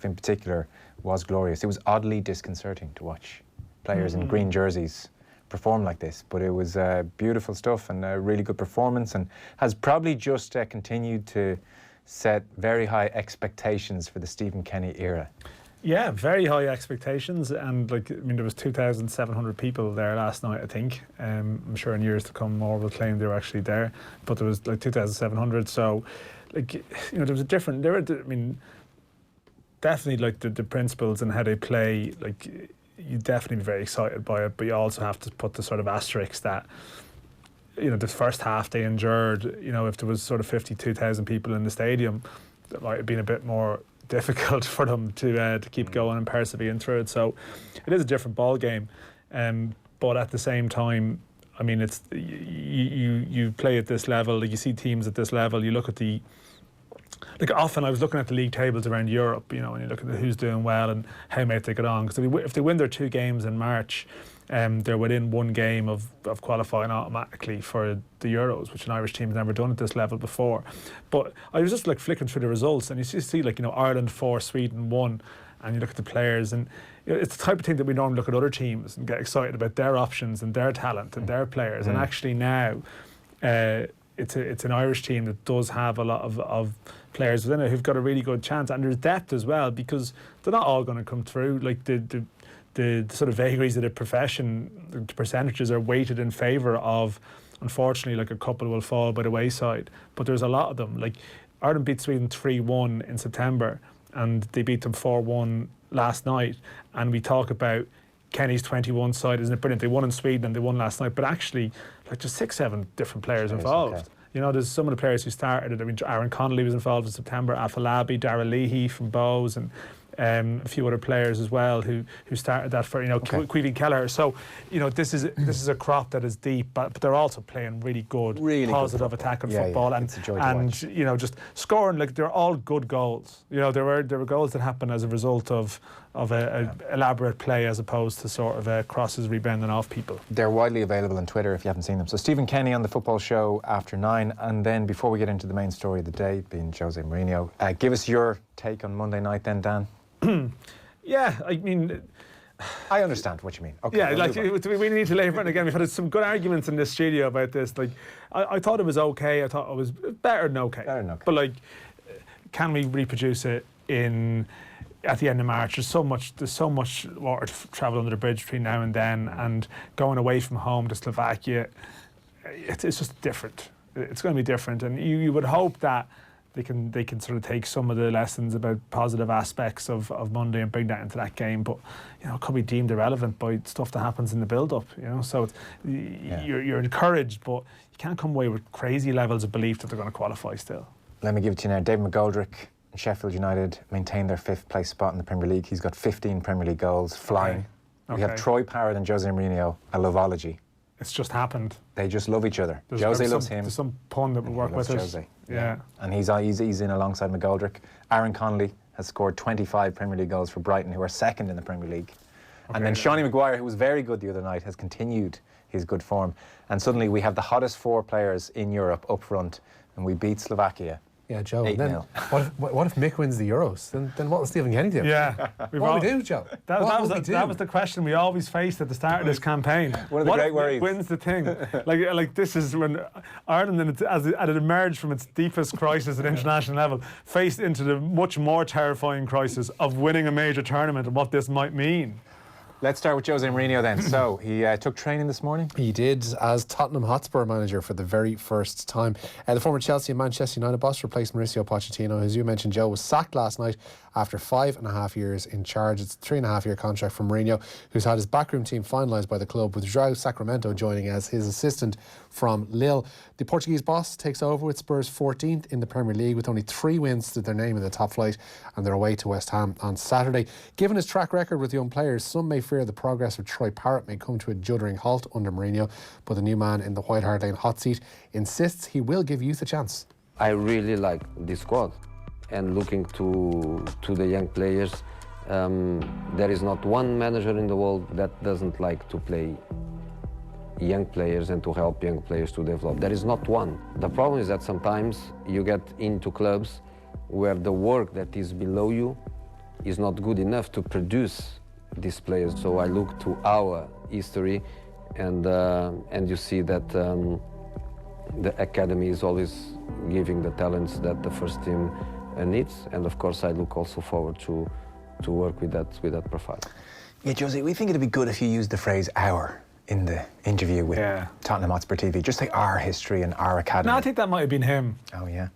in particular was glorious. It was oddly disconcerting to watch players in green jerseys perform like this, but it was beautiful stuff and a really good performance, and has probably just continued to set very high expectations for the Stephen Kenny era. Yeah, very high expectations, and like, I mean, there was 2,700 people there last night, I think. I'm sure in years to come more will claim they were actually there, but there was like 2,700. So, like, you know, there was a different. I mean, definitely like the principles and how they play. Like, you definitely be very excited by it, but you also have to put the sort of asterisk that, you know, the first half they endured. You know, if there was sort of 52,000 people in the stadium, that might have been a bit more difficult for them to keep going and persevering through it. So it is a different ball game, but at the same time, I mean, it's you play at this level. You see teams at this level. You look at the, like, often I was looking at the league tables around Europe, you know, and you look at who's doing well and how might they get on. Because if they win their 2 games in March, they're within 1 game of qualifying automatically for the Euros, which an Irish team has never done at this level before. But I was just like flicking through the results, and you see, like, you know, Ireland 4, Sweden 1, and you look at the players, and you know, it's the type of thing that we normally look at other teams and get excited about their options and their talent and their players. And actually now, it's an Irish team that does have a lot of players within it who've got a really good chance, and there's depth as well, because they're not all going to come through. Like the sort of vagaries of the profession, the percentages are weighted in favour of, unfortunately, like a couple will fall by the wayside, but there's a lot of them. Like Ireland beat Sweden 3-1 in September, and they beat them 4-1 last night, and we talk about Kenny's 21 side, isn't it brilliant? They won in Sweden and they won last night, but actually, like, just 6-7 different players involved. Okay. You know, there's some of the players who started it. I mean, Aaron Connolly was involved in September, Afolabi, Dara Leahy from Bows, and a few other players as well who started that for, you know, Queevy Kelleher. So, you know, this is a crop that is deep, but they're also playing really good, positive attacking football, and you know, just scoring. Like, they're all good goals. You know, there were goals that happened as a result of a elaborate play, as opposed to sort of crosses rebounding off people. They're widely available on Twitter if you haven't seen them. So Stephen Kenny on the Football Show after 9, and then before we get into the main story of the day, being Jose Mourinho, give us your take on Monday night then, Dan. Yeah, I mean, I understand what you mean. Okay, yeah, like, we need to labour it again. We've had some good arguments in this studio about this. Like, I thought it was okay. I thought it was better than okay. But like, can we reproduce it at the end of March? There's so much water to travel under the bridge between now and then, and going away from home to Slovakia, it's just different. It's going to be different, and you would hope that they can sort of take some of the lessons about positive aspects of Monday and bring that into that game. But, you know, it could be deemed irrelevant by stuff that happens in the build-up, you know. So you're encouraged, but you can't come away with crazy levels of belief that they're going to qualify still. Let me give it to you now. David McGoldrick and Sheffield United maintain their 5th place spot in the Premier League. He's got 15 Premier League goals, flying. We have Troy Parrott and Jose Mourinho, a loveology. It's just happened. They just love each other. Jose loves him. There's some pun that will work with it. Jose. Yeah. And he's in alongside McGoldrick. Aaron Connolly has scored 25 Premier League goals for Brighton, who are 2nd in the Premier League. And then Shawnee Maguire, who was very good the other night, has continued his good form. And suddenly we have the hottest 4 players in Europe up front, and we beat Slovakia. Yeah, Joe. And then what if Mick wins the Euros? Then what will Stephen Kenny do? Yeah. What will we do, Joe? That was the question we always faced at the start of this campaign. One of the great worries. What wins the thing? like this is when Ireland, as it emerged from its deepest crisis at international level, faced into the much more terrifying crisis of winning a major tournament and what this might mean. Let's start with Jose Mourinho then. So, he took training this morning? He did, as Tottenham Hotspur manager for the very first time. The former Chelsea and Manchester United boss replaced Mauricio Pochettino, as you mentioned, Joe, was sacked last night after 5.5 years in charge. It's a 3.5-year contract for Mourinho, who's had his backroom team finalised by the club, with João Sacramento joining as his assistant from Lille. The Portuguese boss takes over with Spurs 14th in the Premier League, with only 3 wins to their name in the top flight, and they're away to West Ham on Saturday. Given his track record with young players, some may fear the progress of Troy Parrott may come to a juddering halt under Mourinho, but the new man in the White Hart Lane hot seat insists he will give youth a chance. I really like this squad, and looking to the young players, there is not one manager in the world that doesn't like to play young players and to help young players to develop. There is not one. The problem is that sometimes you get into clubs where the work that is below you is not good enough to produce these players. So I look to our history, and you see that the academy is always giving the talents that the first team needs. And of course, I look also forward to work with that profile. Yeah, Josie, we think it'd be good if you used the phrase "our" in the interview with Tottenham Hotspur TV. Just say our history and our academy. No, I think that might have been him. Oh, yeah.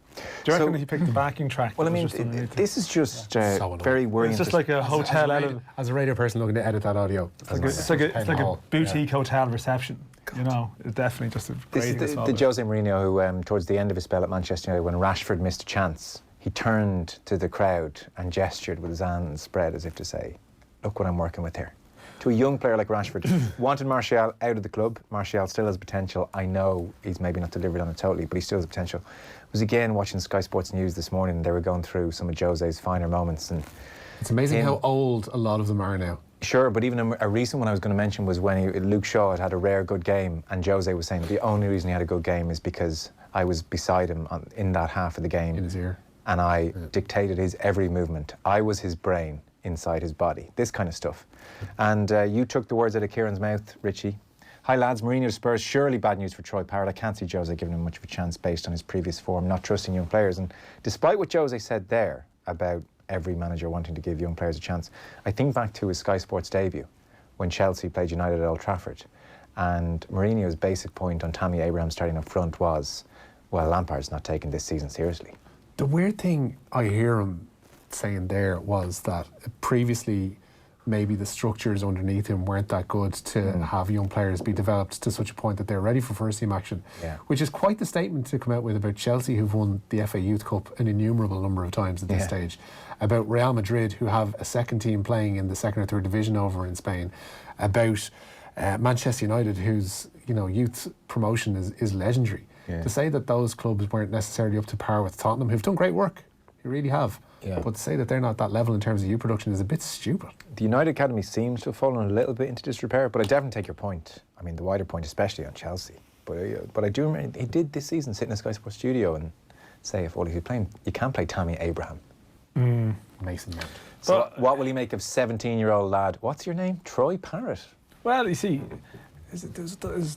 Do you reckon he picked the backing track? Well, I mean, this is just very worrying. It's just like a hotel as a radio person looking to edit that audio. It's like a boutique hotel reception. You know, it's definitely just a great This is the Jose Mourinho who, towards the end of his spell at Manchester United, when Rashford missed a chance, he turned to the crowd and gestured with his hands spread as if to say, look what I'm working with here. To a young player like Rashford, wanted Martial out of the club. Martial still has potential. I know he's maybe not delivered on it totally, but he still has potential. I was again watching Sky Sports News this morning, and they were going through some of Jose's finer moments. And it's amazing how old a lot of them are now. Sure, but even a recent one I was going to mention was when Luke Shaw had a rare good game, and Jose was saying the only reason he had a good game is because I was beside him in that half of the game. In his ear. And I dictated his every movement. I was his brain inside his body. This kind of stuff. And you took the words out of Kieran's mouth, Richie. Hi lads, Mourinho to Spurs, surely bad news for Troy Parrott. I can't see Jose giving him much of a chance based on his previous form, not trusting young players. And despite what Jose said there about every manager wanting to give young players a chance, I think back to his Sky Sports debut when Chelsea played United at Old Trafford. And Mourinho's basic point on Tammy Abraham starting up front was, well, Lampard's not taking this season seriously. The weird thing I hear him saying there was that previously maybe the structures underneath him weren't that good to have young players be developed to such a point that they're ready for first team action, which is quite the statement to come out with about Chelsea, who've won the FA Youth Cup an innumerable number of times at this stage, about Real Madrid, who have a second team playing in the second or third division over in Spain, about Manchester United, whose youth promotion is legendary. To say that those clubs weren't necessarily up to par with Tottenham, who've done great work, they really have. But to say that they're not that level in terms of youth production is a bit stupid. The United Academy seems to have fallen a little bit into disrepair, but I definitely take your point. I mean, the wider point, especially on Chelsea. But I do remember he did this season sit in a Sky Sports studio and say, if all he's playing, you can't play Tammy Abraham. Mason Mount. So what will he make of 17-year-old lad? What's your name? Troy Parrott. Well, you see,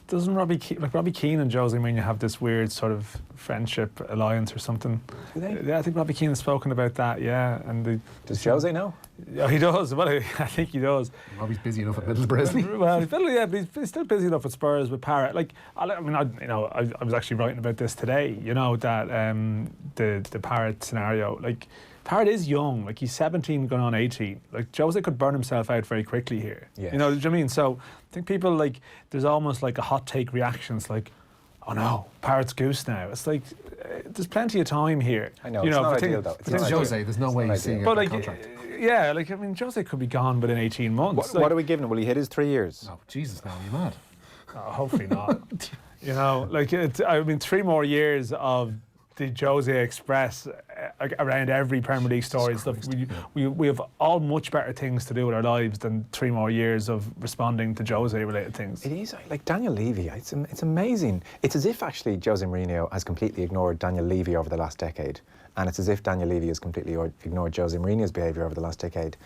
doesn't Robbie Keane and Jose Mourinho have this weird sort of friendship alliance or something? Do they? Yeah, I think Robbie Keane has spoken about that. Yeah, and does Jose know? Yeah, he does. Well, I think he does. Robbie's busy enough at Middlesbrough, isn't he? Well, but he's still busy enough at Spurs with Parrott. Like, I was actually writing about this today. That the Parrott scenario, like. Parrott is young, like he's 17 going on 18. Like Jose could burn himself out very quickly here. Yes. You know what I mean? So I think people like, there's almost like a hot take reaction. It's like, oh no, Parrott's goose now. It's like, there's plenty of time here. I know, it's not ideal though. It's Jose, there's no way he's seeing a contract. Yeah, like, I mean, Jose could be gone within 18 months. What are we giving him? Will he hit his 3 years? Oh, Jesus, now are you mad? Hopefully not. Like, 3 more years of the Jose Express around every Premier League story stuff. We have all much better things to do with our lives than 3 more years of responding to Jose related things. It is like Daniel Levy. It's amazing. It's as if actually Jose Mourinho has completely ignored Daniel Levy over the last decade, and it's as if Daniel Levy has completely ignored Jose Mourinho's behaviour over the last decade.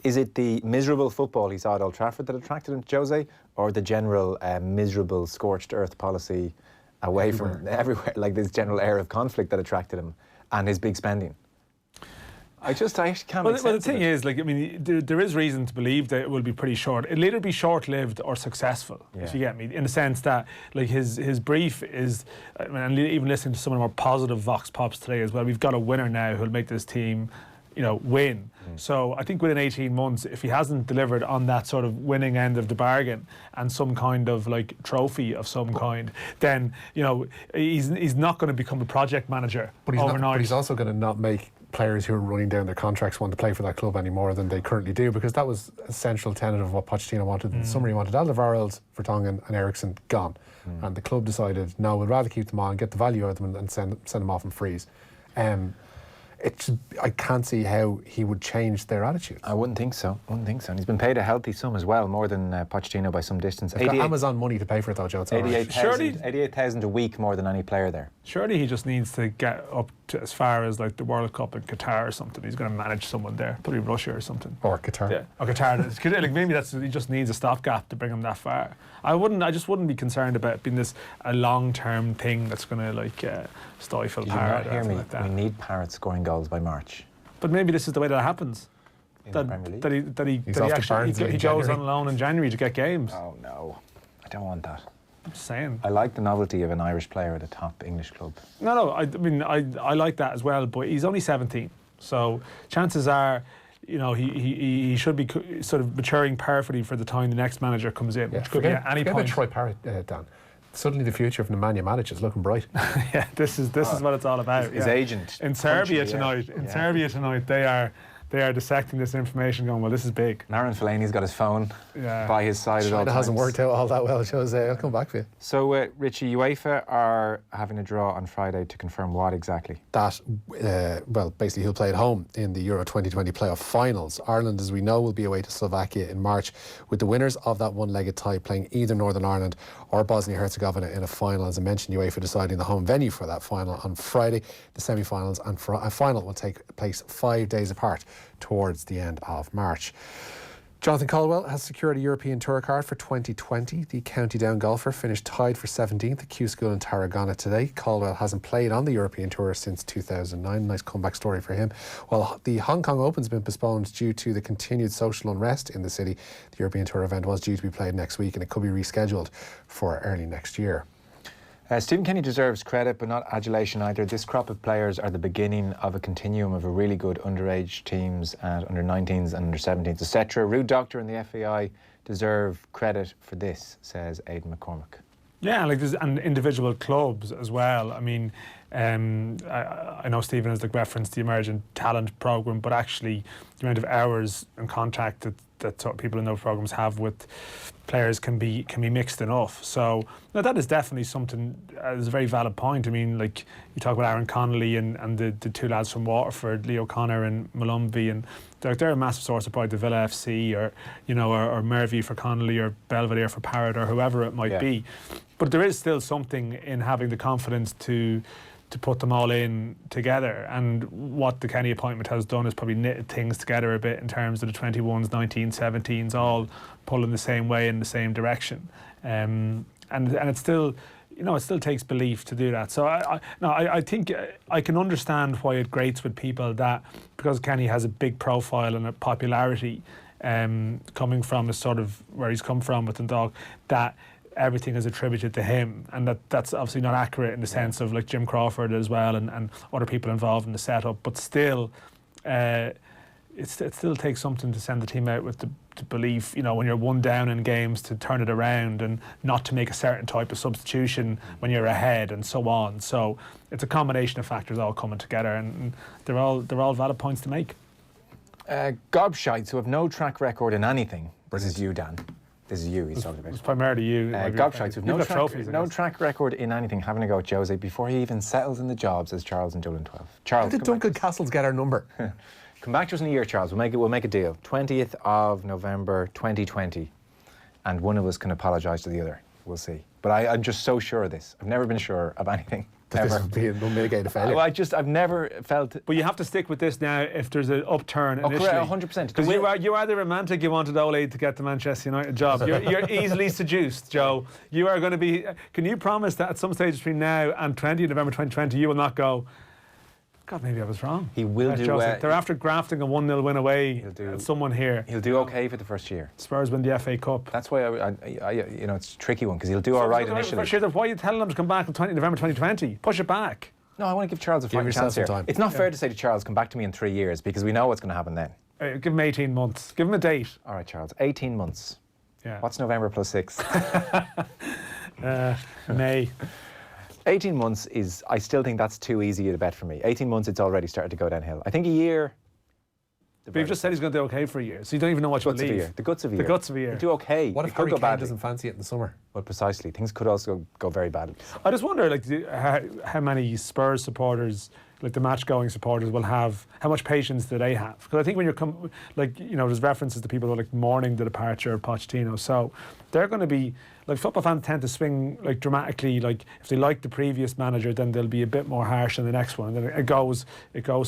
Is it the miserable football he saw at Old Trafford that attracted him to Jose, or the general miserable scorched earth policy away from everywhere, like this general air of conflict that attracted him, and his big spending? I actually can't make sense. Well, the thing is, like, I mean, there is reason to believe that it will be pretty short. It'll either be short-lived or successful, if you get me, in the sense that, like, his brief is, I mean, and even listening to some of the more positive vox pops today as well, we've got a winner now who'll make this team, win. So I think within 18 months, if he hasn't delivered on that sort of winning end of the bargain and some kind of like trophy of some kind, then he's not going to become a project manager overnight. But he's also going to not make players who are running down their contracts want to play for that club any more than they currently do, because that was a central tenet of what Pochettino wanted. In the summer, he wanted Alderweireld, Vertonghen and Eriksen gone, and the club decided no, we'd rather keep them on, get the value out of them, and send them off in freeze. I can't see how he would change their attitudes. I wouldn't think so. And he's been paid a healthy sum as well, more than Pochettino by some distance. They've got Amazon money to pay for it though, Joe. It's all right. 88,000 a week more than any player there. Surely he just needs to get up to as far as like the World Cup in Qatar or something. He's going to manage someone there, probably Russia or something. Or Qatar. Yeah, or Qatar. Like maybe he just needs a stopgap to bring him that far. I just wouldn't be concerned about being a long-term thing that's going to stifle Parrott. Hear me. Like that. We need Parrott scoring goals by March. But maybe this is the way that happens. In the Premier League? That he goes on loan in January to get games. Oh no, I don't want that. I'm just saying. I like the novelty of an Irish player at a top English club. No, I mean I like that as well. But he's only 17, so chances are, he should be sort of maturing perfectly for the time the next manager comes in, which could be at any point. About Troy Parrott, Dan. Suddenly the future of Nemanja Matic is looking bright. Yeah, this is what it's all about. His agent in Serbia tonight. In Serbia tonight, they are dissecting this information, going, well, this is big. Aaron Fellaini's got his phone by his side at all times. It hasn't worked out all that well, Jose. I'll come back for you. So, Richie, UEFA are having a draw on Friday to confirm what exactly? That, basically he'll play at home in the Euro 2020 playoff finals. Ireland, as we know, will be away to Slovakia in March, with the winners of that one-legged tie playing either Northern Ireland or Bosnia-Herzegovina in a final. As I mentioned, UEFA deciding the home venue for that final on Friday. The semi-finals and final will take place 5 days apart towards the end of March. Jonathan Caldwell has secured a European Tour card for 2020. The County Down golfer finished tied for 17th at Q School in Tarragona today. Caldwell hasn't played on the European Tour since 2009. Nice comeback story for him. While the Hong Kong Open's been postponed due to the continued social unrest in the city, the European Tour event was due to be played next week and it could be rescheduled for early next year. Stephen Kenny deserves credit, but not adulation either. This crop of players are the beginning of a continuum of a really good underage teams and under-19s and under-17s, etc. Rude Doctor and the FAI deserve credit for this, says Aidan McCormack. Yeah, and individual clubs as well. I mean, I know Stephen has referenced the Emerging Talent Programme, but actually the amount of hours and contact that people in those programmes have with players can be mixed enough. So that is definitely something. It's a very valid point. I mean, you talk about Aaron Connolly and the two lads from Waterford, Leo Connor and Malumby, and they're a massive source of pride to Villa FC or Mervy for Connolly or Belvedere for Parrott or whoever it might be. But there is still something in having the confidence to put them all in together, and what the Kenny appointment has done is probably knitted things together a bit in terms of the 21s, 19s, 17s all pulling the same way in the same direction, and it still it still takes belief to do that. So I think I can understand why it grates with people that, because Kenny has a big profile and a popularity coming from a sort of where he's come from with Dundalk, that everything is attributed to him, and that's obviously not accurate in the sense of Jim Crawford as well and other people involved in the setup, but still it still takes something to send the team out with the belief, when you're one down in games, to turn it around and not to make a certain type of substitution when you're ahead and so on. So it's a combination of factors all coming together, and they're all valid points to make. Gobshites who have no track record in anything. This is you, Dan. This is you he's talking about. It's primarily you. Gobshites with no track record in anything, having a go at Jose before he even settles in the job, says Charles in Dublin 12. Charles, how did Duncan Castles get our number? Come back to us in a year, Charles. We'll make a deal. 20th of November 2020, and one of us can apologise to the other. We'll see. But I'm just so sure of this. I've never been sure of anything. This would be an unmitigated failure. I've never felt. But you have to stick with this now if there's an upturn initially. 100%. Because you are the romantic. You wanted Ole to get the Manchester United job. You're easily seduced, Joe. You are going to be. Can you promise that at some stage between now and 20th November 2020, you will not go, God, maybe I was wrong. He will do well. They're after grafting a 1-0 win away at someone here. He'll do okay for the first year. Spurs win the FA Cup. That's why it's a tricky one, because he'll do all right initially. Why are you telling him to come back on 20th November 2020? Push it back. No, I want to give Charles a fighting chance here. It's not fair to say to Charles, come back to me in 3 years, because we know what's going to happen then. Give him 18 months. Give him a date. All right, Charles. 18 months. Yeah. What's November plus 6? May. 18 months is, I still think that's too easy a bet for me. 18 months, it's already started to go downhill. I think a year. But you've just said he's going to do okay for a year, so you don't even know what you believe. The guts of a year. The guts of a year. He'll do okay. What if Harry Kane doesn't fancy it in the summer? Well, precisely. Things could also go very badly. I just wonder, how many Spurs supporters like the match-going supporters will have, how much patience do they have? Because I think when you're there's references to people who are like mourning the departure of Pochettino, so they're going to be like, football fans tend to swing like dramatically. Like if they like the previous manager, then they'll be a bit more harsh in the next one, and then it goes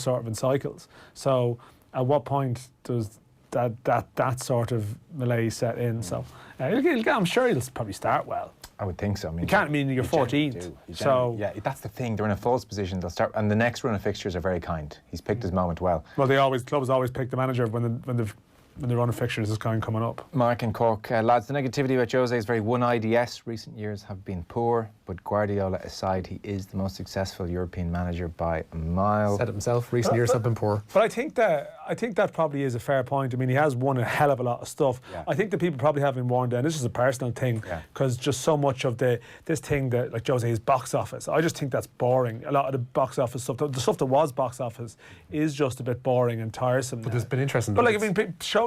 sort of in cycles. So at what point does that sort of malaise set in? So I'm sure he'll probably start well. I would think so. I mean, you can't. I mean, you're 14th. So yeah, that's the thing. They're in a false position. They'll start, and the next run of fixtures are very kind. He's picked his moment well. Well, clubs always pick the manager when the run of fixtures is kind of coming up. Mark and Cork, lads, the negativity about Jose is very one-eyed. Yes, recent years have been poor, but Guardiola aside, he is the most successful European manager by a mile. Said it himself. Recent years have been poor. But I think that probably is a fair point. I mean, he has won a hell of a lot of stuff. Yeah. I think that people probably have been worn down. This is a personal thing, because just so much of this thing that like Jose is box office. I just think that's boring. A lot of the box office stuff, the stuff that was box office, is just a bit boring and tiresome. But there's been interesting. But like, I mean,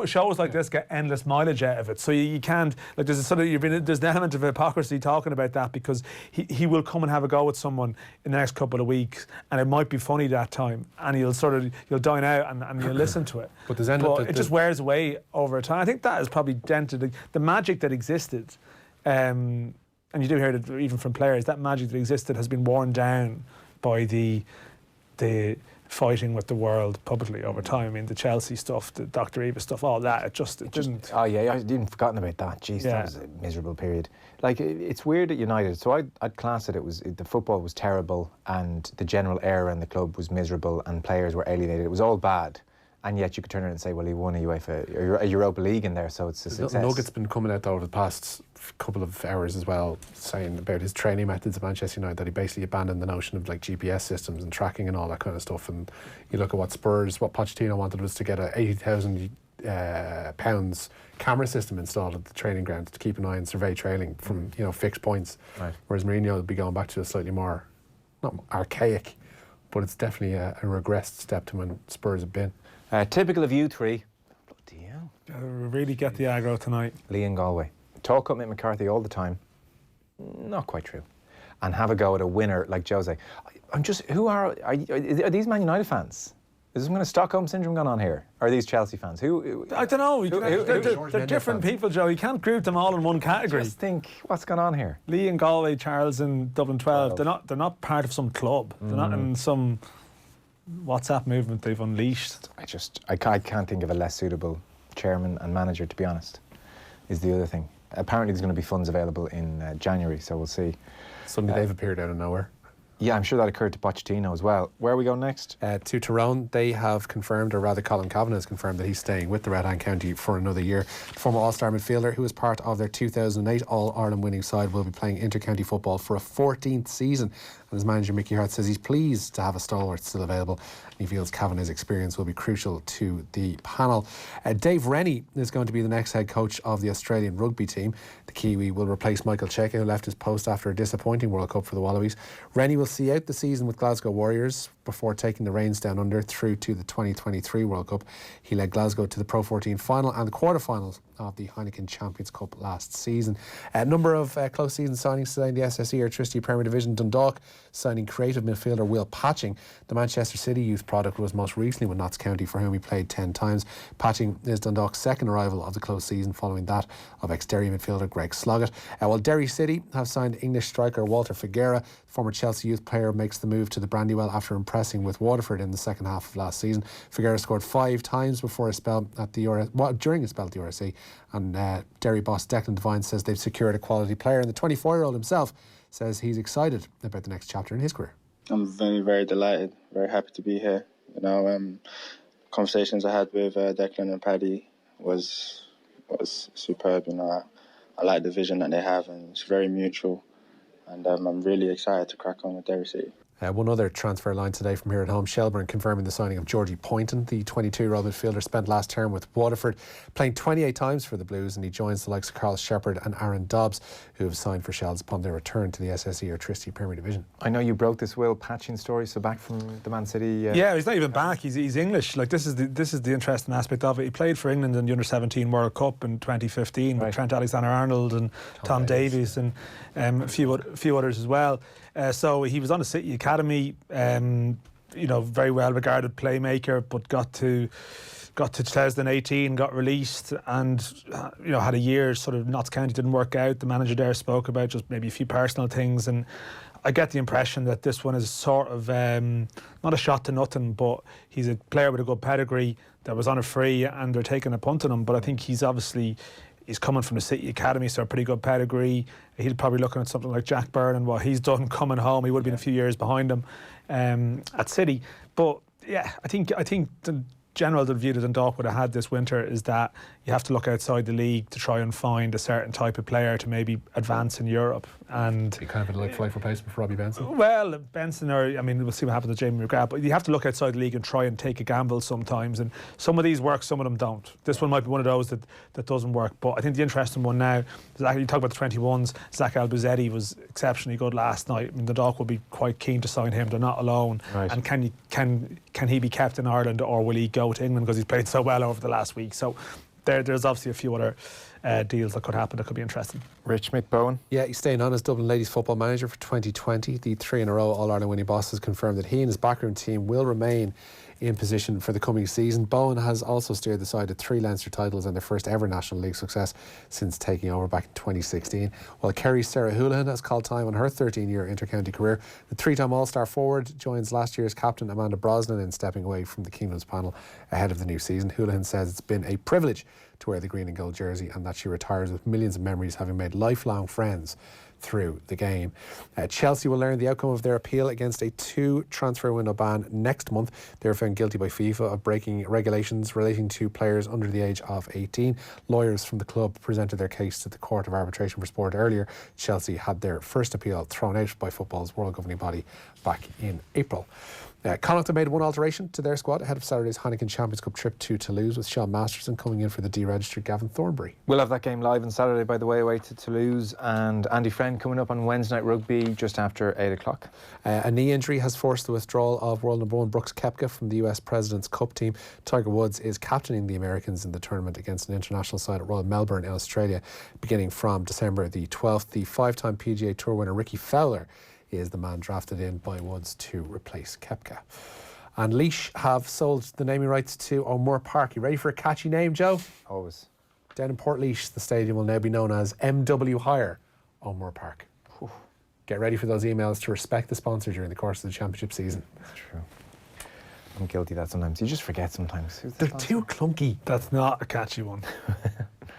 shows like this get endless mileage out of it. So you can't, like, there's an element of hypocrisy talking about that, because he will come and have a go with someone in the next couple of weeks, and it might be funny that time, and you'll dine out and you'll listen to it. But it just wears away over time. I think that has probably dented the magic that existed, and you do hear it even from players. That magic that existed has been worn down by the fighting with the world publicly over time. I mean, the Chelsea stuff, the Dr. Eva stuff, all that, it didn't. Oh yeah, I'd even forgotten about that. Jeez, that was a miserable period. Like, it's weird at United. So I'd class it. The football was terrible, and the general air around the club was miserable, and players were alienated. It was all bad. And yet you could turn around and say, well, he won a Europa League in there, so it's a success. Nugget's been coming out over the past couple of hours as well, saying about his training methods at Manchester United, that he basically abandoned the notion of like GPS systems and tracking and all that kind of stuff. And you look at what Pochettino wanted was to get a £80,000 camera system installed at the training ground to keep an eye on survey trailing from fixed points. Right. Whereas Mourinho will be going back to a slightly more, not archaic, but it's definitely a regressed step to when Spurs have been. Typical of you three. Bloody hell. Really get the aggro tonight. Lee and Galway. Talk up Mick McCarthy all the time. Not quite true. And have a go at a winner like Jose. Are these Man United fans? Is some kind of Stockholm syndrome going on here? Or are these Chelsea fans? I don't know. They're different people, Joe. You can't group them all in one category. Just think, what's going on here? Lee and Galway, Charles and Dublin 12. They're not part of some club. They're not in some WhatsApp movement they've unleashed. I can't think of a less suitable chairman and manager, to be honest, is the other thing. Apparently there's going to be funds available in January, so we'll see. Suddenly they've appeared out of nowhere. Yeah, I'm sure that occurred to Pochettino as well. Where are we going next? To Tyrone. They have confirmed, or rather Colin Cavanagh has confirmed, that he's staying with the Red Hand County for another year. The former All-Star midfielder, who was part of their 2008 All-Ireland winning side, will be playing inter-county football for a 14th season. And his manager, Mickey Hart, says he's pleased to have a stalwart still available. And he feels Cavanagh's experience will be crucial to the panel. Dave Rennie is going to be the next head coach of the Australian rugby team. The Kiwi will replace Michael Cheika, who left his post after a disappointing World Cup for the Wallabies. Rennie will see out the season with Glasgow Warriors before taking the reins down under through to the 2023 World Cup. He led Glasgow to the Pro 14 final and the quarterfinals of the Heineken Champions Cup last season. A number of close season signings today in the SSE Electricity Premier Division. Dundalk signing creative midfielder Will Patching. The Manchester City youth product was most recently with Notts County, for whom he played 10 times. Patching is Dundalk's second arrival of the close season, following that of exterior midfielder Greg Sloggett. While Derry City have signed English striker Walter Figueira. Former Chelsea youth player makes the move to the Brandywell after impressing with Waterford in the second half of last season. Figueira scored 5 times before a spell at the during a spell at the RSC, and Derry boss Declan Devine says they've secured a quality player, and the 24-year-old himself says he's excited about the next chapter in his career. I'm very, very delighted, very happy to be here. Conversations I had with Declan and Paddy was superb. I like the vision that they have, and it's very mutual. And I'm really excited to crack on with Derry City. One other transfer line today from here at home. Shelbourne confirming the signing of Georgie Poynton. The 22-year-old midfielder spent last term with Waterford, playing 28 times for the Blues, and he joins the likes of Carl Shepherd and Aaron Dobbs, who have signed for Shells upon their return to the SSE Electricity Premier Division. I know you broke this Will Patching story, so back from the Man City... Yeah, he's not even back. He's English. Like, this is the interesting aspect of it. He played for England in the Under-17 World Cup in 2015 with Trent Alexander-Arnold and Tom Davies and a few others as well. So he was on the City Academy. very well regarded playmaker, but got to 2018, got released, and had a year sort of Notts County didn't work out. The manager there spoke about just maybe a few personal things, and I get the impression that this one is sort of not a shot to nothing, but he's a player with a good pedigree that was on a free, and they're taking a punt on him. But I think he's coming from the City Academy, so a pretty good pedigree. He's probably looking at something like Jack Byrne and what he's done coming home. He would have been a few years behind him at City. But yeah, I think the general view that Dundalk would have had this winter is that you have to look outside the league to try and find a certain type of player to maybe advance in Europe. And be kind of like flight replacement for Robbie Benson. Well, Benson, we'll see what happens with Jamie McGrath, but you have to look outside the league and try and take a gamble sometimes. And some of these work, some of them don't. This one might be one of those that doesn't work. But I think the interesting one now, you talk about the 21s. Zach Albuzetti was exceptionally good last night. I mean, the Dundalk will be quite keen to sign him. They're not alone. Right. And can he be kept in Ireland, or will he go to England because he's played so well over the last week? So there's obviously a few other deals that could happen that could be interesting. Rich McBowen. Yeah, he's staying on as Dublin Ladies football manager for 2020. The 3 in a row All-Ireland winning boss has confirmed that he and his backroom team will remain in position for the coming season. Bowen has also steered the side to 3 Leinster titles and their first ever National League success since taking over back in 2016. While Kerry Sarah Houlihan has called time on her 13-year inter-county career. The 3-time All-Star forward joins last year's captain Amanda Brosnan in stepping away from the Kingdoms panel ahead of the new season. Houlihan says it's been a privilege to wear the green and gold jersey, and that she retires with millions of memories, having made lifelong friends through the game. Chelsea will learn the outcome of their appeal against a 2 transfer window ban next month. They were found guilty by FIFA of breaking regulations relating to players under the age of 18. Lawyers from the club presented their case to the Court of Arbitration for Sport earlier. Chelsea had their first appeal thrown out by football's world governing body back in April. Connacht have made one alteration to their squad ahead of Saturday's Heineken Champions Cup trip to Toulouse, with Sean Masterson coming in for the deregistered Gavin Thornbury. We'll have that game live on Saturday, by the way, away to Toulouse, and Andy Friend coming up on Wednesday Night Rugby just after 8 o'clock. A knee injury has forced the withdrawal of world number 1 Brooks Koepka from the US President's Cup team. Tiger Woods is captaining the Americans in the tournament against an international side at Royal Melbourne in Australia beginning from December the 12th. The 5-time PGA Tour winner Ricky Fowler is the man drafted in by Woods to replace Koepka. And Laois have sold the naming rights to O'Moore Park. You ready for a catchy name, Joe? Always. Down in Port the stadium will now be known as MW Hire O'Moore Park. Whew. Get ready for those emails to respect the sponsor during the course of the championship season. That's true. I'm guilty of that sometimes. You just forget sometimes. They're too clunky. That's not a catchy one.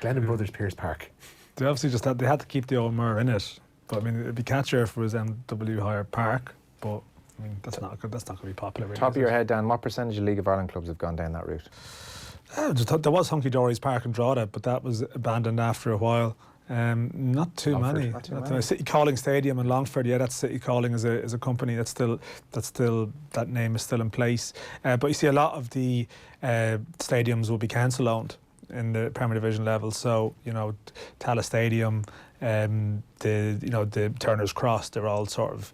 Glennon Brothers Pierce Park. They obviously they had to keep the O'Moore in it. But I mean, it'd be catchier if it was MW Hire Park. But I mean, that's not good. That's not going to be popular. Really, Top of your head, Dan, what percentage of League of Ireland clubs have gone down that route? There was Hunky Dory's Park in Drogheda, but that was abandoned after a while. Not too many. City Calling Stadium in Longford, yeah, that's City Calling as a company that name is still in place. But you see a lot of the stadiums will be council owned in the Premier Division level. So Tala Stadium, the Turner's Cross, they're all sort of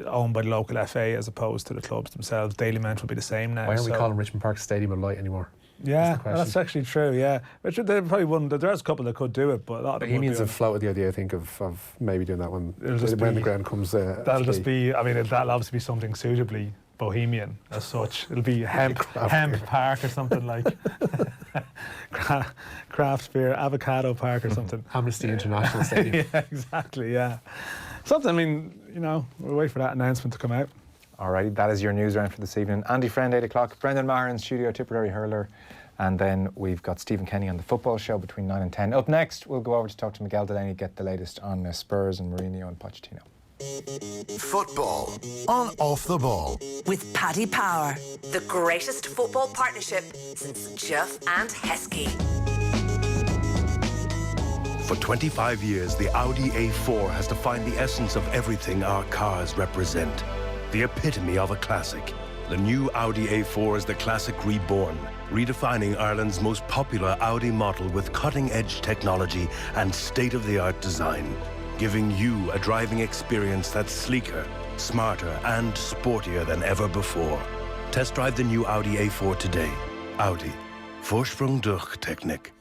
owned by the local FA as opposed to the clubs themselves. Dalymount will be the same now. Why aren't we calling Richmond Park Stadium of Light anymore? Yeah, that's actually true. Yeah, Richard, they probably wouldn't. There's a couple that could do it, but a lot of them Bohemians have floated the idea, I think, of maybe doing that when the ground comes. That'll just be. I mean, that'll obviously be something suitably bohemian as such. It'll be hemp park or something like craft beer, avocado park or something. Amnesty International Stadium. Yeah, exactly. Yeah, something. I mean, we'll wait for that announcement to come out. Alrighty, that is your news round for this evening. Andy Friend, 8 o'clock. Brendan Maher in studio, Tipperary hurler. And then we've got Stephen Kenny on the football show between 9 and 10. Up next, we'll go over to talk to Miguel Delaney, get the latest on Spurs and Mourinho and Pochettino. Football on Off the Ball. With Paddy Power, the greatest football partnership since Jeff and Heskey. For 25 years, the Audi A4 has defined the essence of everything our cars represent. The epitome of a classic. The new Audi A4 is the classic reborn, redefining Ireland's most popular Audi model with cutting-edge technology and state-of-the-art design, giving you a driving experience that's sleeker, smarter, and sportier than ever before. Test drive the new Audi A4 today. Audi. Vorsprung durch Technik.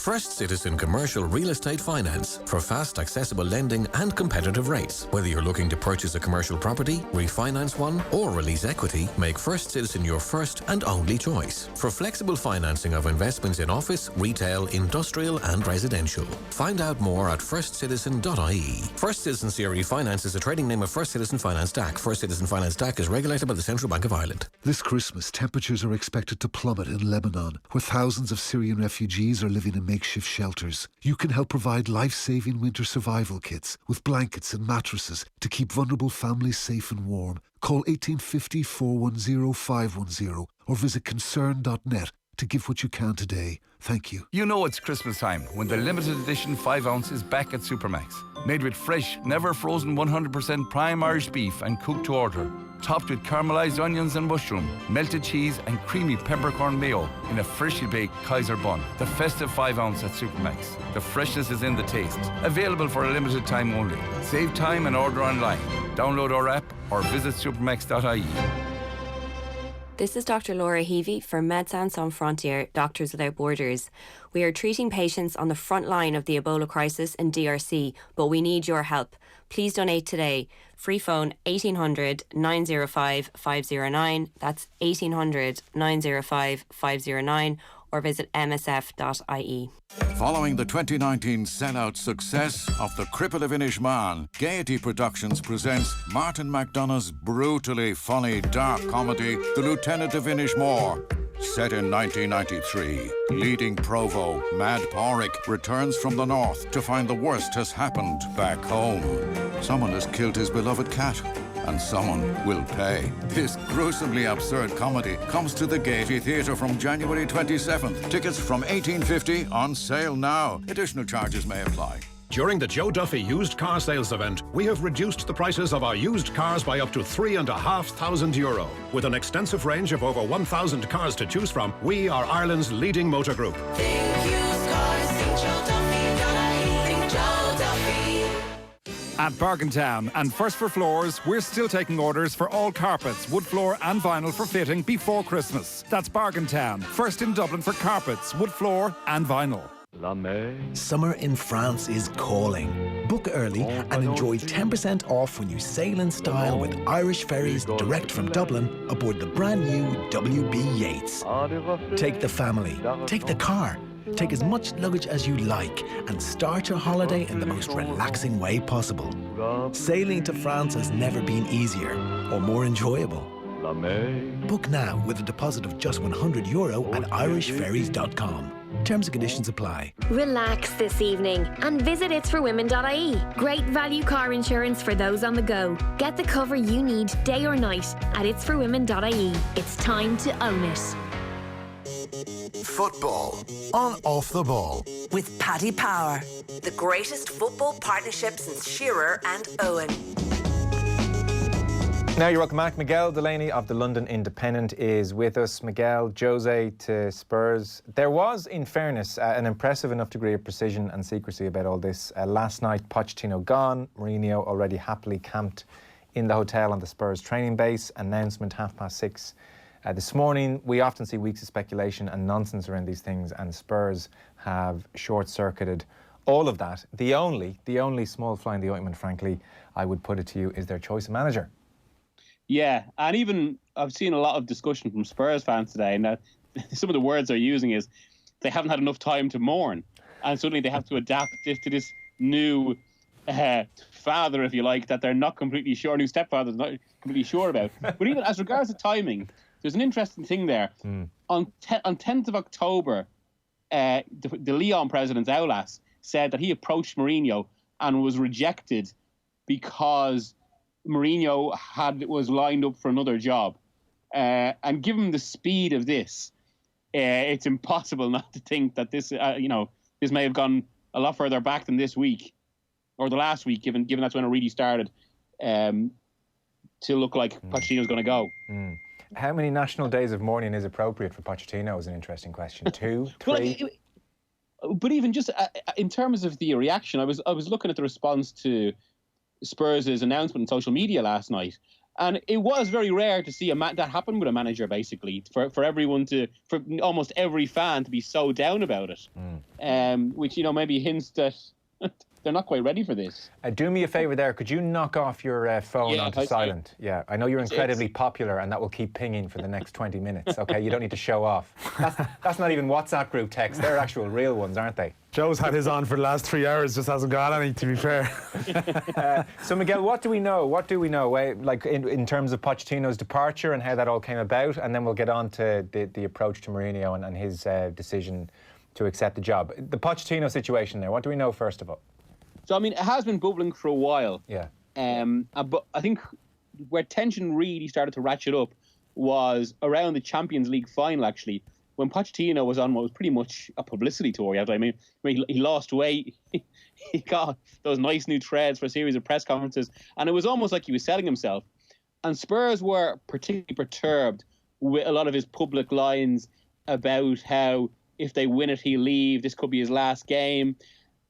First Citizen Commercial Real Estate Finance for fast, accessible lending and competitive rates. Whether you're looking to purchase a commercial property, refinance one, or release equity, make First Citizen your first and only choice. For flexible financing of investments in office, retail, industrial and residential. Find out more at firstcitizen.ie. First Citizen CRE Finance is a trading name of First Citizen Finance DAC. First Citizen Finance DAC is regulated by the Central Bank of Ireland. This Christmas, temperatures are expected to plummet in Lebanon, where thousands of Syrian refugees are living in makeshift shelters. You can help provide life-saving winter survival kits with blankets and mattresses to keep vulnerable families safe and warm. Call 1850 410 510 or visit concern.net to give what you can today. Thank you. You know it's Christmas time when the limited edition 5 ounce is back at Supermax. Made with fresh, never frozen 100% prime Irish beef and cooked to order. Topped with caramelised onions and mushroom, melted cheese and creamy peppercorn mayo in a freshly baked Kaiser bun. The festive 5 ounce at Supermax. The freshness is in the taste. Available for a limited time only. Save time and order online. Download our app or visit supermax.ie. This is Dr. Laura Heavey for Médecins Sans Frontières, Doctors Without Borders. We are treating patients on the front line of the Ebola crisis in DRC, but we need your help. Please donate today. Free phone 1800 905 509. That's 1800 905 509, or visit msf.ie. Following the 2019 sellout success of The Cripple of Inishmaan, Gaiety Productions presents Martin McDonagh's brutally funny dark comedy, The Lieutenant of Inishmore. Set in 1993, leading provo, Mad Porrick, returns from the north to find the worst has happened back home. Someone has killed his beloved cat, and someone will pay. This gruesomely absurd comedy comes to the Gaiety Theatre from January 27th. Tickets from $18.50 on sale now. Additional charges may apply. During the Joe Duffy used car sales event, we have reduced the prices of our used cars by up to €3,500. With an extensive range of over 1,000 cars to choose from, we are Ireland's leading motor group. At Bargaintown and First for Floors, we're still taking orders for all carpets, wood floor and vinyl for fitting before Christmas. That's Bargaintown, first in Dublin for carpets, wood floor and vinyl. Summer in France is calling. Book early and enjoy 10% off when you sail in style with Irish ferries direct from Dublin aboard the brand new WB Yates. Take the family, take the car, take as much luggage as you like and start your holiday in the most relaxing way possible. Sailing to France has never been easier or more enjoyable. Book now with a deposit of just €100 at irishferries.com. Terms and conditions apply. Relax this evening and visit itsforwomen.ie. Great value car insurance for those on the go. Get the cover you need day or night at itsforwomen.ie. It's time to own it. Football on Off the Ball with Paddy Power, the greatest football partnership since Shearer and Owen. Now you're welcome back. Miguel Delaney of the London Independent is with us. Miguel, Jose to Spurs. There was, in fairness, an impressive enough degree of precision and secrecy about all this. Last night, Pochettino gone. Mourinho already happily camped in the hotel on the Spurs training base. Announcement 6:30. This morning, we often see weeks of speculation and nonsense around these things, and Spurs have short-circuited all of that. The only small fly in the ointment, frankly, I would put it to you, is their choice of manager. Yeah, and even I've seen a lot of discussion from Spurs fans today, and some of the words they're using is they haven't had enough time to mourn, and suddenly they have to adapt to this new father, if you like, that they're not completely sure, new stepfather, not completely sure about. But even as regards to timing, there's an interesting thing there. On 10th of October, the Lyon president, Aulas, said that he approached Mourinho and was rejected because Mourinho was lined up for another job. And given the speed of this, it's impossible not to think that this, this may have gone a lot further back than this week or the last week, given that's when it really started to look like Pochettino's going to go. How many national days of mourning is appropriate for Pochettino is an interesting question. 2, 3? But even just in terms of the reaction, I was looking at the response to Spurs' announcement on social media last night, And it was very rare to see that happen with a manager, basically, for almost every fan to be so down about it. Which, maybe hints that they're not quite ready for this. Do me a favour there. Could you knock off your phone onto silent? Yeah, I know you're incredibly popular and that will keep pinging for the next 20 minutes, okay? You don't need to show off. That's not even WhatsApp group text. They're actual real ones, aren't they? Joe's had his on for the last 3 hours, just hasn't got any, to be fair. So, Miguel, what do we know? Like in terms of Pochettino's departure and how that all came about? And then we'll get on to the approach to Mourinho and his decision to accept the job. The Pochettino situation there, what do we know first of all? So, it has been bubbling for a while. Yeah. But I think where tension really started to ratchet up was around the Champions League final, actually, when Pochettino was on what was pretty much a publicity tour. He lost weight. He got those nice new treads for a series of press conferences. And it was almost like he was selling himself. And Spurs were particularly perturbed with a lot of his public lines about how if they win it, he'll leave. This could be his last game.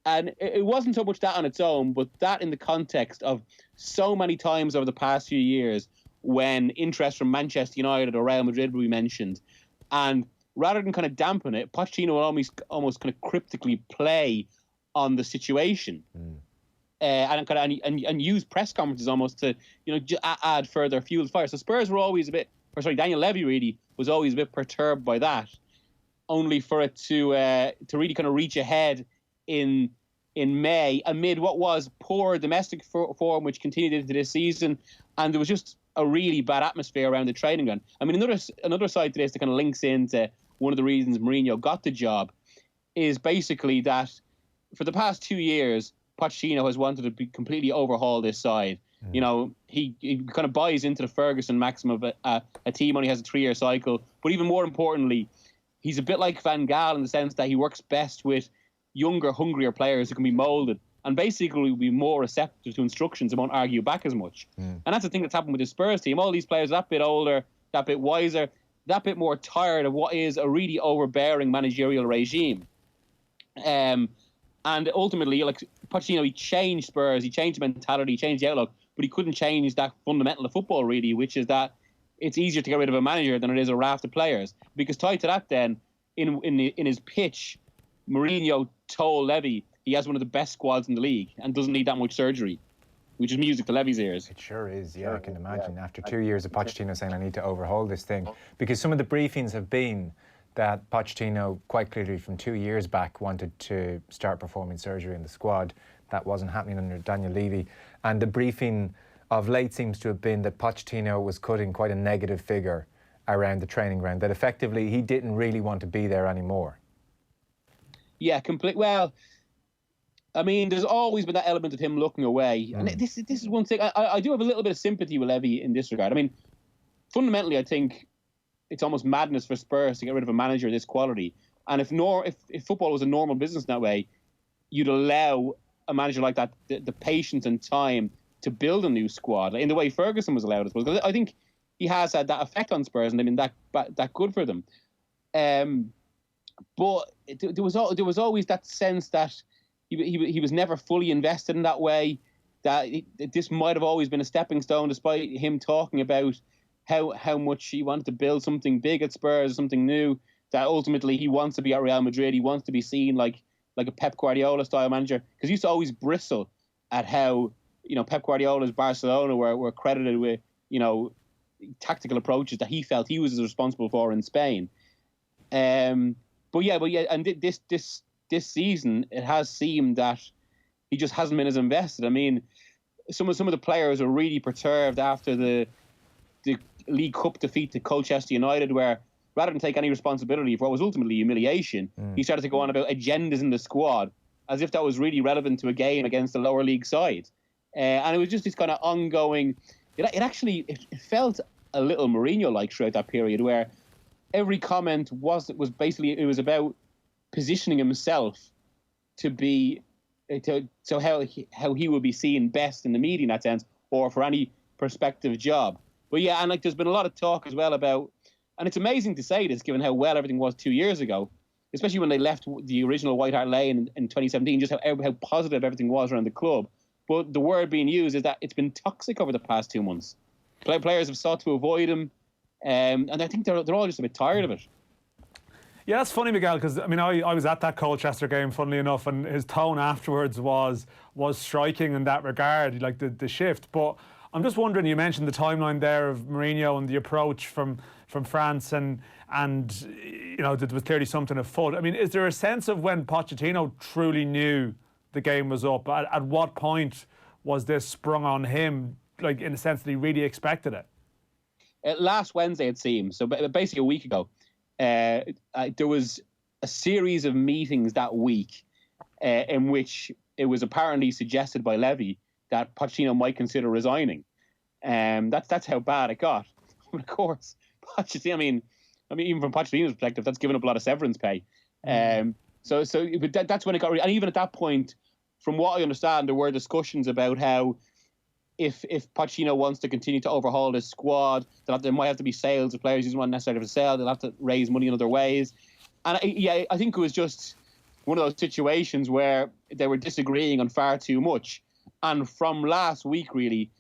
And it wasn't so much that on its own, but that in the context of so many times over the past few years when interest from Manchester United or Real Madrid will be mentioned. And rather than kind of dampen it, Pochettino will almost kind of cryptically play on the situation. And use press conferences almost to, add further fuel to the fire. So Spurs were always Daniel Levy really was always a bit perturbed by that, only for it to really kind of reach ahead in May amid what was poor domestic form, which continued into this season, and there was just a really bad atmosphere around the training ground. Another side to this that kind of links into one of the reasons Mourinho got the job is basically that for the past 2 years, Pochettino has wanted to completely overhaul this side. He kind of buys into the Ferguson maxim of a team only has a 3-year cycle, but even more importantly, he's a bit like Van Gaal in the sense that he works best with younger, hungrier players who can be moulded and basically will be more receptive to instructions and won't argue back as much. And that's the thing that's happened with the Spurs team. All these players are that bit older, that bit wiser, that bit more tired of what is a really overbearing managerial regime. And ultimately, like Pochettino, he changed Spurs, he changed the mentality, he changed the outlook, but he couldn't change that fundamental of football really, which is that it's easier to get rid of a manager than it is a raft of players. Because tied to that then, in his pitch, Mourinho told Levy he has one of the best squads in the league and doesn't need that much surgery, which is music to Levy's ears. It sure is, yeah, I can imagine. After 2 years of Pochettino saying, I need to overhaul this thing. Because some of the briefings have been that Pochettino, quite clearly from 2 years back, wanted to start performing surgery in the squad. That wasn't happening under Daniel Levy. And the briefing of late seems to have been that Pochettino was cutting quite a negative figure around the training ground, that effectively he didn't really want to be there anymore. Yeah, well, there's always been that element of him looking away. And this is one thing. I do have a little bit of sympathy with Levy in this regard. Fundamentally, I think it's almost madness for Spurs to get rid of a manager of this quality. And if football was a normal business in that way, you'd allow a manager like that the patience and time to build a new squad in the way Ferguson was allowed, I suppose. Because I think he has had that effect on Spurs and they've been that good for them. But there was always that sense that he was never fully invested in that way, that this might have always been a stepping stone, despite him talking about how much he wanted to build something big at Spurs, something new, that ultimately he wants to be at Real Madrid, he wants to be seen like a Pep Guardiola style manager, because he used to always bristle at how Pep Guardiola's Barcelona were credited with tactical approaches that he felt he was responsible for in Spain. But yeah, and this season it has seemed that he just hasn't been as invested. Some of the players were really perturbed after the League Cup defeat to Colchester United, where rather than take any responsibility for what was ultimately humiliation, he started to go on about agendas in the squad, as if that was really relevant to a game against a lower league side. And it was just this kind of ongoing. It felt a little Mourinho-like throughout that period, where every comment was basically, it was about positioning himself to be so how he would be seen best in the media in that sense, or for any prospective job. But yeah, and there's been a lot of talk as well about, and it's amazing to say this given how well everything was 2 years ago, especially when they left the original White Hart Lane in 2017, just how positive everything was around the club. But the word being used is that it's been toxic over the past 2 months. Players have sought to avoid him, and I think they're all just a bit tired of it. Yeah, that's funny, Miguel, because I mean, I was at that Colchester game, funnily enough, and his tone afterwards was striking in that regard, like the shift. But I'm just wondering, you mentioned the timeline there of Mourinho and the approach from France, and you know, there was clearly something afoot. I mean, is there a sense of when Pochettino truly knew the game was up? At what point was this sprung on him, like in the sense that he really expected it? Last Wednesday, it seems, so basically a week ago, there was a series of meetings that week in which it was apparently suggested by Levy that Pochettino might consider resigning. That's how bad it got. But of course, Pochettino, I mean, even from Pochettino's perspective, that's given up a lot of severance pay. So that's when it got. And even at that point, from what I understand, there were discussions about how if Pochettino wants to continue to overhaul his squad, there might have to be sales of players he doesn't want necessarily to sell. They'll have to raise money in other ways. And I think it was just one of those situations where they were disagreeing on far too much. And from last week, really,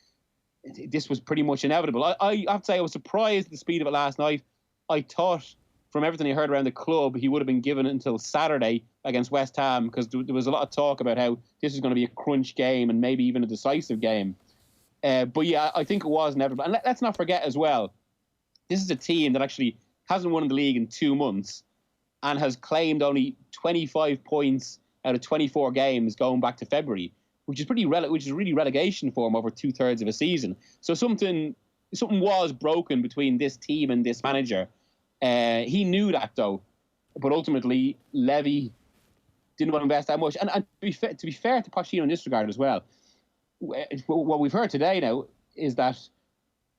this was pretty much inevitable. I have to say I was surprised at the speed of it last night. I thought, from everything I heard around the club, he would have been given until Saturday against West Ham, because there was a lot of talk about how this was going to be a crunch game and maybe even a decisive game. But yeah, I think it was inevitable. And let's not forget as well, this is a team that actually hasn't won in the league in 2 months and has claimed only 25 points out of 24 games going back to February, which is really relegation form over 2/3 of a season. So something was broken between this team and this manager. He knew that though, but ultimately Levy didn't want to invest that much. And to be fair to Pochettino in this regard as well, what we've heard today now is that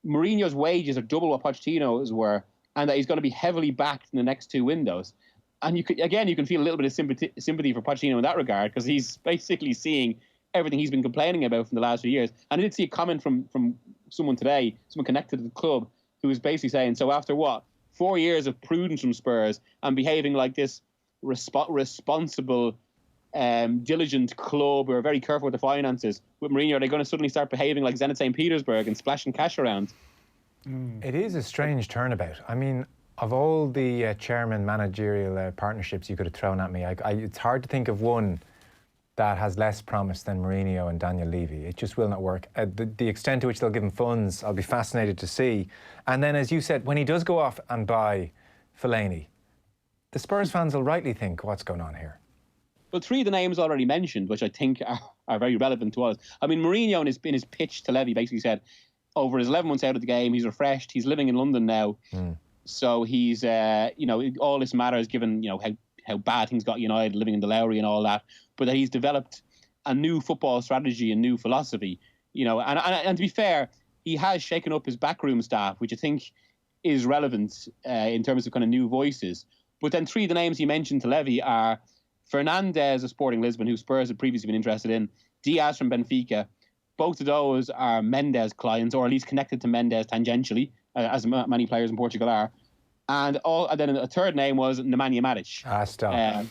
Mourinho's wages are double what Pochettino's were, and that he's going to be heavily backed in the next 2 windows. And you can feel a little bit of sympathy for Pochettino in that regard, because he's basically seeing everything he's been complaining about from the last few years. And I did see a comment from someone today, someone connected to the club, who was basically saying, so after 4 years of prudence from Spurs and behaving like this responsible, diligent club who are very careful with the finances, with Mourinho, are they going to suddenly start behaving like Zenit St. Petersburg and splashing cash around? It is a strange turnabout. I mean, of all the chairman managerial partnerships you could have thrown at me, it's hard to think of one that has less promise than Mourinho and Daniel Levy. It just will not work. The extent to which they'll give him funds, I'll be fascinated to see. And then, as you said, when he does go off and buy Fellaini, the Spurs fans will rightly think, what's going on here? Well, 3 of the names already mentioned, which I think are very relevant to us. I mean, Mourinho in his pitch to Levy basically said, over his 11 months out of the game, he's refreshed. He's living in London now. So he's, all this matters given, how bad things got United, living in the Lowry and all that, but that he's developed a new football strategy and new philosophy, and to be fair, he has shaken up his backroom staff, which I think is relevant in terms of kind of new voices. But then 3 of the names he mentioned to Levy are Fernandes of Sporting Lisbon, who Spurs had previously been interested in, Diaz from Benfica. Both of those are Mendes clients, or at least connected to Mendes tangentially, as many players in Portugal are. And then a third name was Nemanja Matic. Stop.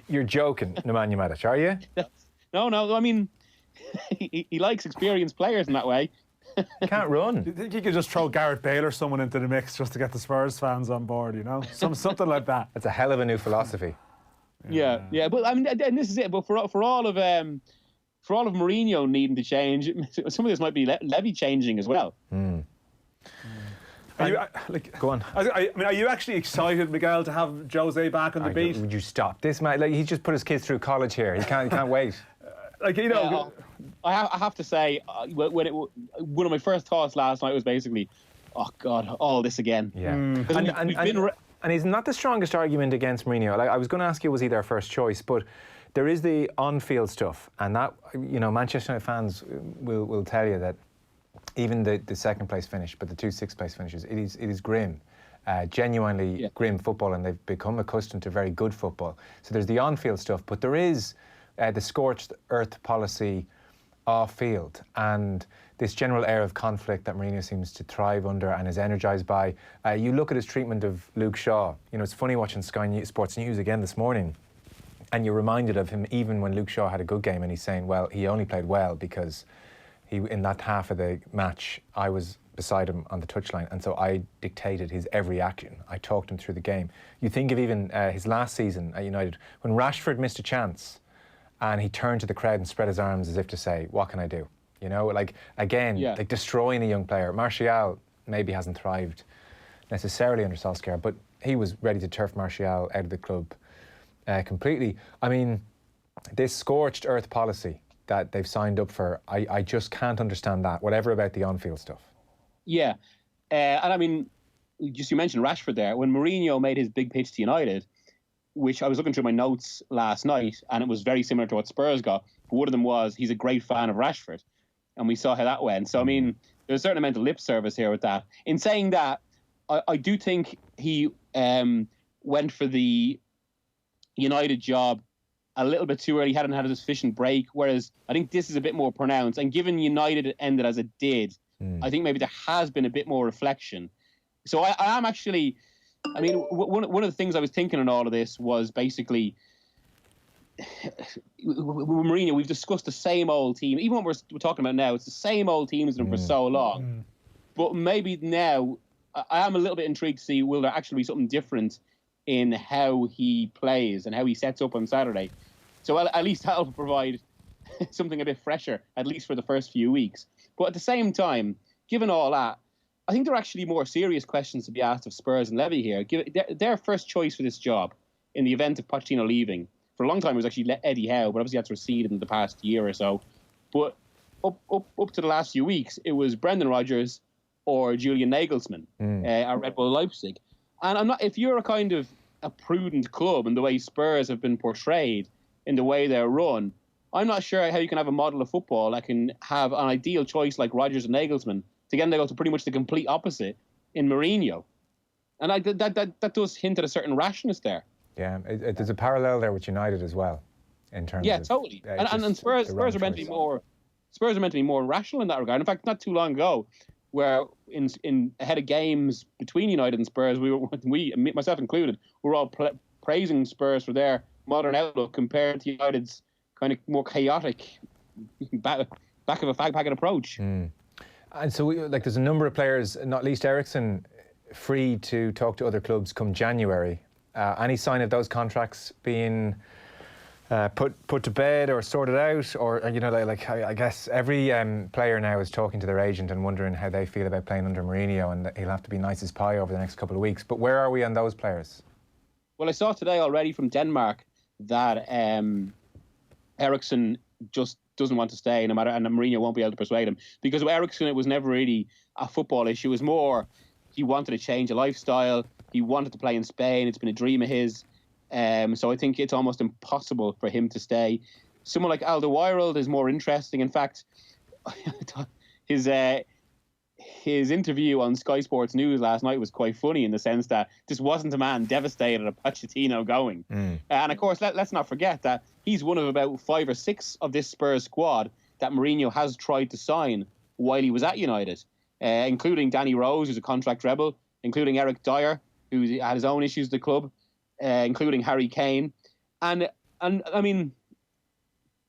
You're joking, Nemanja Matic, are you? No. I mean, he likes experienced players in that way. Can't run. Do you think you could just throw Gareth Bale or someone into the mix just to get the Spurs fans on board, something like that? That's a hell of a new philosophy. Yeah. But I mean, and this is it. But for all of Mourinho needing to change, some of this might be Levy changing as well. Are you, go on. I mean, are you actually excited, Miguel, to have Jose back on the beat? Would you stop this, man? He's just put his kids through college here. He can't wait. I have to say, one of my first thoughts last night was basically, oh God, all this again. Yeah. And he's not the strongest argument against Mourinho. I was going to ask you, was he their first choice? But there is the on-field stuff, and that, Manchester United fans will tell you that even the second place finish, but the 2 6th place finishes, it is grim, genuinely grim football, and they've become accustomed to very good football. So there's the on-field stuff, but there is the scorched earth policy off-field, and this general air of conflict that Mourinho seems to thrive under and is energised by. You look at his treatment of Luke Shaw. It's funny watching Sky Sports News again this morning, and you're reminded of him even when Luke Shaw had a good game, and he's saying, well, he only played well because In that half of the match, I was beside him on the touchline, and so I dictated his every action. I talked him through the game. You think of even his last season at United, when Rashford missed a chance and he turned to the crowd and spread his arms as if to say, what can I do? You know, like, again, like destroying a young player. Martial maybe hasn't thrived necessarily under Solskjaer, but he was ready to turf Martial out of the club completely. I mean, this scorched earth policy that they've signed up for, I just can't understand that, whatever about the on-field stuff. Yeah, and I mean, just you mentioned Rashford there. When Mourinho made his big pitch to United, which I was looking through my notes last night, and it was very similar to what Spurs got. But one of them was he's a great fan of Rashford, and we saw how that went. So I mean, there's a certain amount of lip service here with that. In saying that, I do think he went for the United job a little bit too early. He hadn't had a sufficient break, whereas I think this is a bit more pronounced. And given United ended as it did, I think maybe there has been a bit more reflection. So I am actually, I mean, one of the things I was thinking in all of this was basically, Mourinho, we've discussed the same old team. Even what we're talking about now, it's the same old teams for so long. But maybe now, I am a little bit intrigued to see, will there actually be something different in how he plays and how he sets up on Saturday? So at least that'll provide something a bit fresher, at least for the first few weeks. But at the same time, given all that, I think there are actually more serious questions to be asked of Spurs and Levy here. Their first choice for this job, in the event of Pochettino leaving, for a long time it was actually Eddie Howe, but obviously that's receded in the past year or so. But up to the last few weeks, it was Brendan Rodgers or Julian Nagelsmann at Red Bull Leipzig. And I'm not, if you're a kind of a prudent club in the way Spurs have been portrayed, in the way they're run, I'm not sure how you can have a model of football that can have an ideal choice like Rodgers and Nagelsmann to then go to pretty much the complete opposite in Mourinho. And that does hint at a certain rashness there. Yeah, there's a parallel there with United as well, in terms of... totally. And Spurs are meant to be more... Spurs are meant to be more rational in that regard. In fact, not too long ago, where in ahead of games between United and Spurs, we myself included, were all praising Spurs for their modern outlook compared to United's kind of more chaotic back of a fag packet approach. And so, there's a number of players, not least Eriksen, free to talk to other clubs come January. Any sign of those contracts being put to bed or sorted out? Or, I guess every player now is talking to their agent and wondering how they feel about playing under Mourinho, and he'll have to be nice as pie over the next couple of weeks. But where are we on those players? Well, I saw today already from Denmark that Eriksen just doesn't want to stay, no matter, and Mourinho won't be able to persuade him. Because with Eriksen, it was never really a football issue. It was more he wanted to change a lifestyle. He wanted to play in Spain. It's been a dream of his. So I think it's almost impossible for him to stay. Someone like Alderweireld is more interesting. In fact, his interview on Sky Sports News last night was quite funny in the sense that this wasn't a man devastated at Pochettino going. And of course, let's not forget that he's one of about 5 or 6 of this Spurs squad that Mourinho has tried to sign while he was at United, including Danny Rose, who's a contract rebel, including Eric Dyer, who had his own issues at the club, including Harry Kane. And I mean,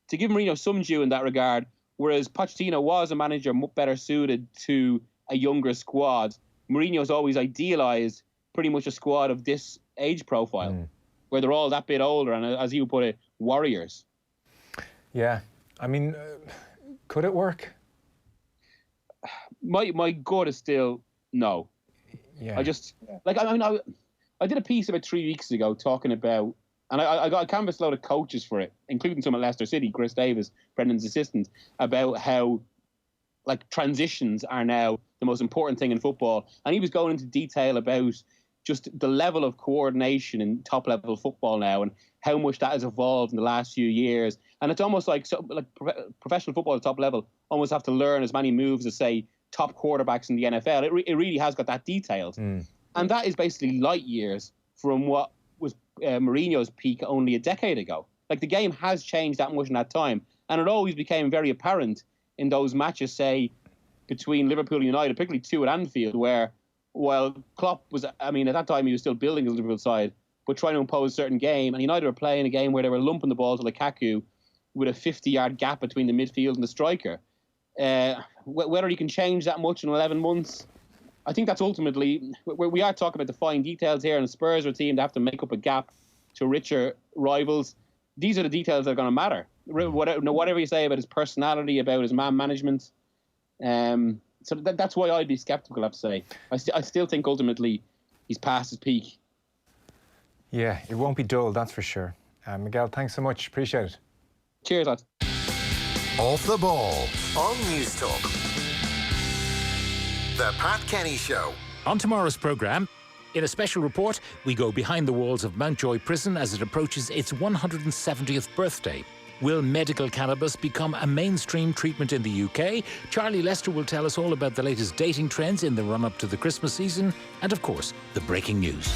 to give Mourinho some due in that regard, whereas Pochettino was a manager much better suited to a younger squad, Mourinho's always idealised pretty much a squad of this age profile, where they're all that bit older and, as you put it, warriors. Yeah, I mean, could it work? My gut is still no. Yeah. I just, I did a piece about 3 weeks ago talking about, and I got a canvas load of coaches for it, including some at Leicester City, Chris Davis, Brendan's assistant, about how transitions are now the most important thing in football. And he was going into detail about just the level of coordination in top level football now and how much that has evolved in the last few years. And it's almost like professional football at top level almost have to learn as many moves as, say, top quarterbacks in the NFL. It really has got that detailed. And that is basically light years from what was Mourinho's peak only a decade ago. The game has changed that much in that time. And it always became very apparent in those matches, say, between Liverpool and United, particularly 2 at Anfield, where, while Klopp was, at that time he was still building his Liverpool side, but trying to impose a certain game, and United were playing a game where they were lumping the ball to Lukaku with a 50-yard gap between the midfield and the striker. Whether he can change that much in 11 months, I think that's ultimately, we are talking about the fine details here, and the Spurs are a team that have to make up a gap to richer rivals. These are the details that are going to matter. Whatever you say about his personality, about his man management. So that's why I'd be sceptical, I have to say. I still think ultimately he's past his peak. Yeah, it won't be dull, that's for sure. Miguel, thanks so much. Appreciate it. Cheers, lads. Off the Ball. On News Talk. The Pat Kenny Show. On tomorrow's programme, in a special report, we go behind the walls of Mountjoy Prison as it approaches its 170th birthday. Will medical cannabis become a mainstream treatment in the UK? Charlie Lester will tell us all about the latest dating trends in the run-up to the Christmas season. And of course, the breaking news.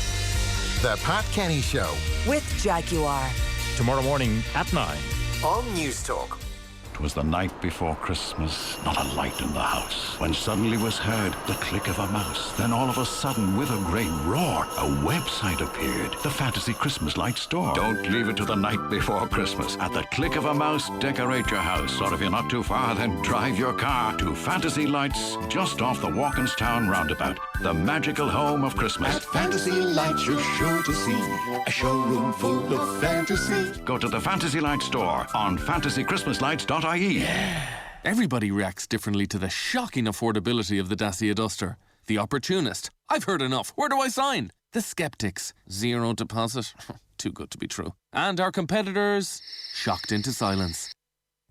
The Pat Kenny Show. With Jaguar. Tomorrow morning at 9. On News Talk. It was the night before Christmas, not a light in the house, when suddenly was heard the click of a mouse. Then all of a sudden, with a great roar, a website appeared, the Fantasy Christmas Light Store. Don't leave it to the night before Christmas. At the click of a mouse, decorate your house. Or if you're not too far, then drive your car to Fantasy Lights, just off the Walkinstown roundabout, the magical home of Christmas. At Fantasy Lights, you're sure to see a showroom full of fantasy. Go to the Fantasy Light Store on fantasychristmaslights.ie. Everybody reacts differently to the shocking affordability of the Dacia Duster. The opportunist, I've heard enough, where do I sign? The skeptics, 0 deposit, too good to be true. And our competitors, shocked into silence.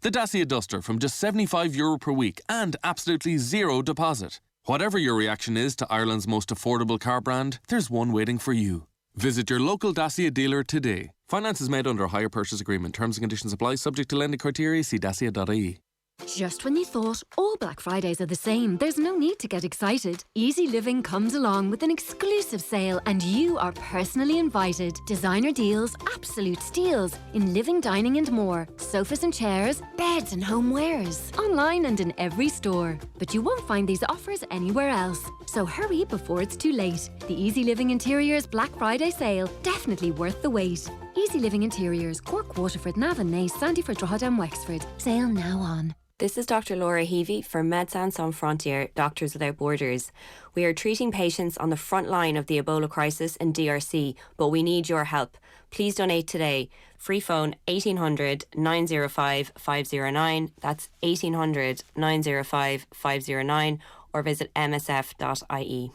The Dacia Duster from just €75 per week and absolutely 0 deposit. Whatever your reaction is to Ireland's most affordable car brand, there's one waiting for you. Visit your local Dacia dealer today. Finance is made under a hire purchase agreement. Terms and conditions apply, subject to lending criteria. See dacia.ie. Just when you thought all Black Fridays are the same, there's no need to get excited. Easy Living comes along with an exclusive sale and you are personally invited. Designer deals, absolute steals in living, dining and more. Sofas and chairs, beds and homewares. Online and in every store. But you won't find these offers anywhere else. So hurry before it's too late. The Easy Living Interiors Black Friday sale, definitely worth the wait. Easy Living Interiors, Cork, Waterford, Navan, Naas, Sandyford, Drogheda and Wexford. Sale now on. This is Dr. Laura Heavey for Médecins Sans Frontières, Doctors Without Borders. We are treating patients on the front line of the Ebola crisis in DRC, but we need your help. Please donate today. Free phone 1800 905 509. That's 1800 905 509, or visit msf.ie.